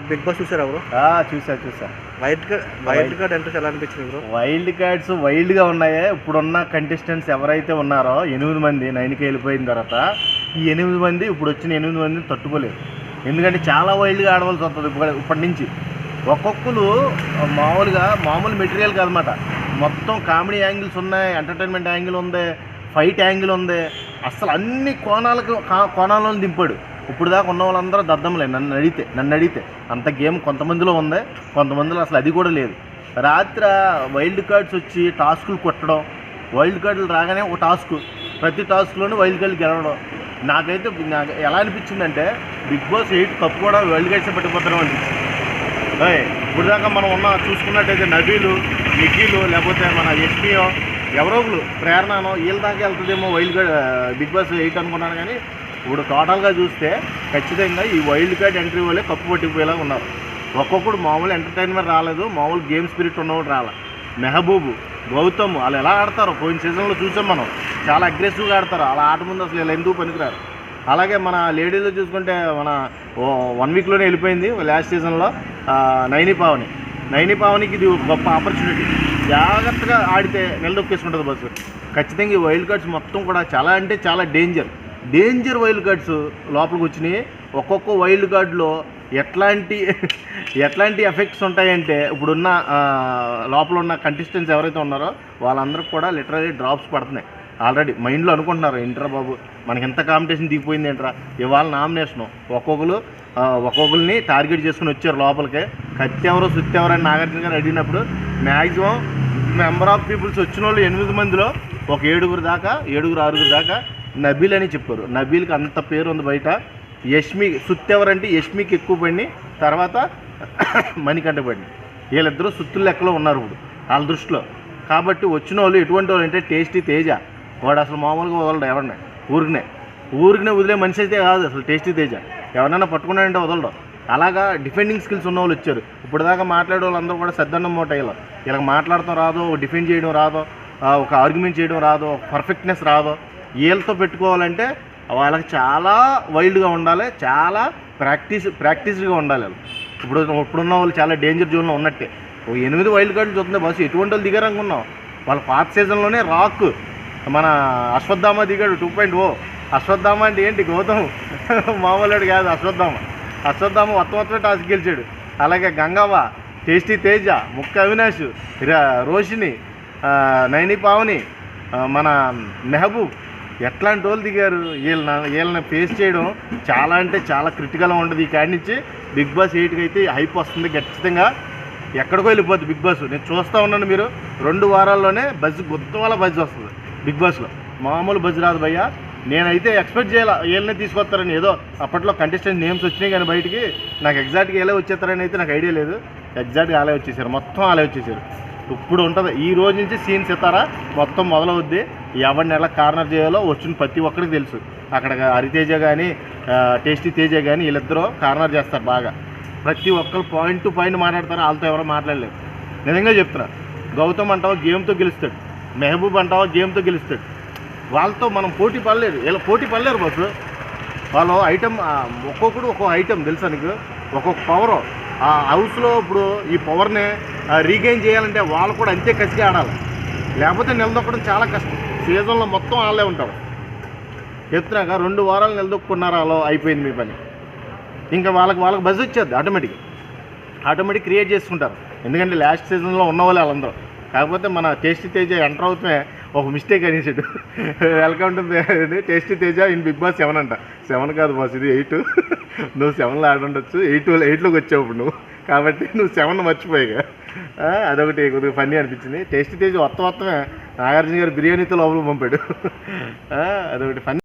Big boss చూసారా bro? చూసా. Wild card entries ఎలా అనిపించింది బ్రో? వైల్డ్ కార్డ్స్ వైల్డ్గా ఉన్నాయే. ఇప్పుడున్న కంటెస్టెంట్స్ ఎవరైతే ఉన్నారో 8 మంది 9కి వెళ్ళిపోయిన తర్వాత ఈ 8 మంది ఇప్పుడు వచ్చిన 8 మందిని తట్టుకోలేదు. ఎందుకంటే చాలా వైల్డ్గా ఆడవలసి వస్తుంది ఇప్పటి నుంచి. ఒక్కొక్కరు మామూలు మెటీరియల్ కాదన్నమాట. మొత్తం కామెడీ యాంగిల్స్ ఉన్నాయి, ఎంటర్టైన్మెంట్ యాంగిల్ ఉంది, ఫైట్ యాంగిల్ ఉంది. అసలు అన్ని కోణాలను దింపాడు. ఇప్పుడు దాకా ఉన్న వాళ్ళందరూ దద్దమ్మలే నన్ను అడిగితే అంత గేమ్ కొంతమందిలో ఉంది, కొంతమందిలో అసలు అది కూడా లేదు. రాత్రి వైల్డ్ కార్డ్స్ వచ్చి టాస్కులు కొట్టడం, వైల్డ్ కార్డులు రాగానే ఒక టాస్క్, ప్రతి టాస్క్లోనూ వైల్డ్ కార్డులు గెలవడం. నాకు ఎలా అనిపించిందంటే బిగ్ బాస్ 8 కప్ కూడా వైల్డ్ కార్డ్స్ పట్టిపోతాం అనిపించింది. ఇప్పుడు దాకా మనం చూసుకున్నట్టయితే నబీలు, నిఖిలు, లేకపోతే మన ఎస్పీఓ, ఎవరో ఒకరు ప్రేరణనో వీళ్ళ దాకా వెళ్తుందేమో వైల్డ్ కార్డ్ బిగ్ బాస్ 8 అనుకున్నాను. కానీ ఇప్పుడు టోటల్గా చూస్తే ఖచ్చితంగా ఈ వైల్డ్ కార్డ్ ఎంట్రీ వాళ్ళే కప్పు పట్టిపోయేలా ఉన్నారు. ఒక్కొక్కడు మామూలు ఎంటర్టైన్మెంట్ రాలేదు, మామూలు గేమ్ స్పిరిట్ ఉన్నవాడు రాలే. మెహబూబు, గౌతమ్ వాళ్ళు ఎలా ఆడతారో పోయిన సీజన్లో చూసాం మనం. చాలా అగ్రెసివ్గా ఆడతారు. అలా ఆట ముందు అసలు ఇలా ఎందుకు పనికిరారు. అలాగే మన లేడీలో చూసుకుంటే మన 1 వీక్లోనే వెళ్ళిపోయింది లాస్ట్ సీజన్లో నైని పావనికి ఇది గొప్ప ఆపర్చునిటీ. జాగ్రత్తగా ఆడితే నిలదొక్కేసుకుంటుంది బస్సు. ఖచ్చితంగా ఈ వైల్డ్ కార్డ్స్ మొత్తం కూడా చాలా అంటే చాలా డేంజర్ వైల్డ్ కార్డ్స్ లోపలికి వచ్చినాయి. ఒక్కొక్క వైల్డ్ కార్డులో ఎట్లాంటి ఎఫెక్ట్స్ ఉంటాయంటే ఇప్పుడున్న లోపల ఉన్న కంటెస్టెంట్స్ ఎవరైతే ఉన్నారో వాళ్ళందరికీ కూడా లిటరలీ డ్రాప్స్ పడుతున్నాయి. ఆల్రెడీ మైండ్లో అనుకుంటున్నారు, ఏంట్రా బాబు మనకి ఎంత కాంపిటీషన్ దిగిపోయింది ఏంట్రా. ఇవాళ నామినేషను ఒక్కొక్కరిని టార్గెట్ చేసుకుని వచ్చారు లోపలికే. కత్తి ఎవరో సుత్తి ఎవరని నాగార్జున గారు అడిగినప్పుడు మ్యాక్సిమం మెంబర్ ఆఫ్ పీపుల్స్ వచ్చిన వాళ్ళు 8 మందిలో ఒక 6 దాకా నబీల్ అని చెప్పారు. నబీల్కి అంత పేరు ఉంది బయట. యష్మి సుత్తి ఎవరంటే యష్మికి ఎక్కువ పడినాయి, తర్వాత మణికంఠ పడినాయి. వీళ్ళిద్దరూ సుత్తుల లెక్కలో ఉన్నారు ఇప్పుడు వాళ్ళ దృష్టిలో. కాబట్టి వచ్చిన వాళ్ళు ఎటువంటి వాళ్ళు అంటే టేస్టీ తేజ, వాడు అసలు మామూలుగా వదలడు ఎవరిని. ఊరికనే వదిలే మనిషి అయితే కాదు అసలు టేస్టీ తేజ. ఎవరైనా పట్టుకున్నాడంటే వదలడం. అలాగా డిఫెండింగ్ స్కిల్స్ ఉన్న వాళ్ళు వచ్చారు. ఇప్పుడు దాకా మాట్లాడే వాళ్ళందరూ కూడా సద్దన్నం మూట. ఇలా మాట్లాడటం రాదో, డిఫెండ్ చేయడం రాదో, ఒక ఆర్గ్యుమెంట్ చేయడం రాదో, పర్ఫెక్ట్నెస్ రాదో. వీళ్ళతో పెట్టుకోవాలంటే వాళ్ళకి చాలా వైల్డ్గా ఉండాలి, చాలా ప్రాక్టీస్గా ఉండాలి. ఇప్పుడున్న వాళ్ళు చాలా డేంజర్ జోన్లో ఉన్నట్టే. 8 వైల్డ్ కార్డులు చూస్తుంది బస్సు. ఎటువంటి వాళ్ళు దిగారనుకున్నాం. వాళ్ళ పాత సీజన్లోనే రాక్ మన అశ్వత్థామ దిగాడు 2.0. అశ్వత్థామ అంటే ఏంటి, గౌతమ్ మామూలుడు కాదు. అశ్వత్థామ మొత్తం టాస్క్ గెలిచాడు. అలాగే గంగవ్వ, టేస్టీ తేజ, ముక్క అవినాష్, రోషిని, నైని పావని, మన మెహబూబ్, ఎట్లాంటి వాళ్ళు దిగారు. వీళ్ళని ఫేస్ చేయడం చాలా అంటే చాలా క్రిటికల్గా ఉంటుంది. ఈ కాడి నుంచి బిగ్ బాస్ 8కి అయితే హైప్ వస్తుంది ఖచ్చితంగా. ఎక్కడికో వెళ్ళిపోద్ది బిగ్ బాస్. నేను చూస్తూ ఉన్నాను, మీరు 2 వారాల్లోనే గుత్తవాళ్ళ బజ్ వస్తుంది బిగ్ బాస్లో. మామూలు బజ్ రాదు భయ్య. నేనైతే ఎక్స్పెక్ట్ చేయాలి వీళ్ళనే తీసుకొస్తారని. ఏదో అప్పట్లో కంటెస్టెంట్ నేమ్స్ వచ్చినాయి కానీ బయటికి నాకు ఎగ్జాక్ట్గా ఎలా వచ్చేస్తారని అయితే నాకు ఐడియా లేదు. ఎగ్జాక్ట్గా అలా వచ్చేసారు, మొత్తం అలా వచ్చేసారు. ఇప్పుడు ఉంటుంది ఈ రోజు నుంచి సీన్ సితారా మొత్తం మొదలవుద్ది. ఎవరిని ఎలా కార్నర్ చేయాలో వచ్చిన ప్రతి ఒక్కరికి తెలుసు. అక్కడ హరితేజ కానీ టేస్టీ తేజ కానీ వీళ్ళిద్దరూ కార్నర్ చేస్తారు బాగా. ప్రతి ఒక్కరు పాయింట్ టు పాయింట్ మాట్లాడతారు. వాళ్ళతో ఎవరో మాట్లాడలేదు. నిజంగా చెప్తున్నా. గౌతమ్ అంటావా గేమ్తో గెలుస్తాడు, మెహబూబ్ అంటావా గేమ్తో గెలుస్తాడు. వాళ్ళతో మనం పోటీ పడలేదు. వీళ్ళు పోటీ పడలేరు బస్సు. వాళ్ళు ఐటమ్ ఒక్కొక్కడు ఒక్కొక్క ఐటమ్ తెలుసా నీకు, ఒక్కొక్క పవరు. ఆ హౌస్లో ఇప్పుడు ఈ పవర్ని రీగెయిన్ చేయాలంటే వాళ్ళు కూడా అంతే కసిగా ఆడాలి. లేకపోతే నిలదొక్కడం చాలా కష్టం. సీజన్లో మొత్తం వాళ్ళే ఉంటారు. చెప్తున్నాక 2 వారాలు నిలదొక్కున్నారు. అలా అయిపోయింది మీ పని. ఇంకా వాళ్ళకి బజ్ వచ్చేది ఆటోమేటిక్ క్రియేట్ చేసుకుంటారు. ఎందుకంటే లాస్ట్ సీజన్లో ఉన్న వాళ్ళే వాళ్ళందరూ. కాకపోతే మన టేస్టీ తేజ ఎంటర్ అవుతుమే ఒక మిస్టేక్ అనేసాడు. Welcome to tasty Teja in Bigg Boss 7 అంట. 7 కాదు బాస్, ఇది 8. నువ్వు 7లో ఆడుండొచ్చు, 8లోకి వచ్చావు ఇప్పుడు నువ్వు. కాబట్టి నువ్వు 7 మర్చిపోయాగా. అదొకటి కొద్దిగా ఫన్నీ అనిపించింది. టేస్టీ తేజ మొత్తమే నాగార్జున గారు బిర్యానీతో లోపల పంపాడు. అదొకటి ఫన్నీ.